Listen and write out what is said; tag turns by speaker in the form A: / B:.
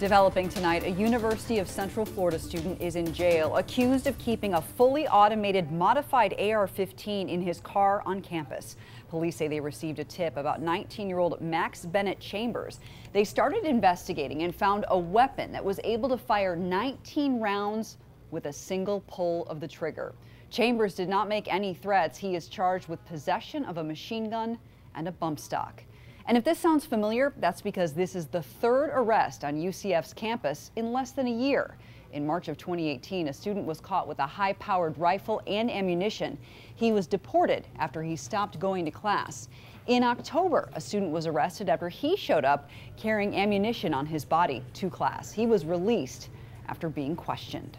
A: Developing tonight, a University of Central Florida student is in jail, accused of keeping a fully automated modified AR-15 in his car on campus. Police say they received a tip about 19-year-old Max Bennett Chambers. They started investigating and found a weapon that was able to fire 19 rounds with a single pull of the trigger. Chambers did not make any threats. He is charged with possession of a machine gun and a bump stock. And if this sounds familiar, that's because this is the third arrest on UCF's campus in less than a year. In March of 2018, a student was caught with a high-powered rifle and ammunition. He was deported after he stopped going to class. In October, a student was arrested after he showed up carrying ammunition on his body to class. He was released after being questioned.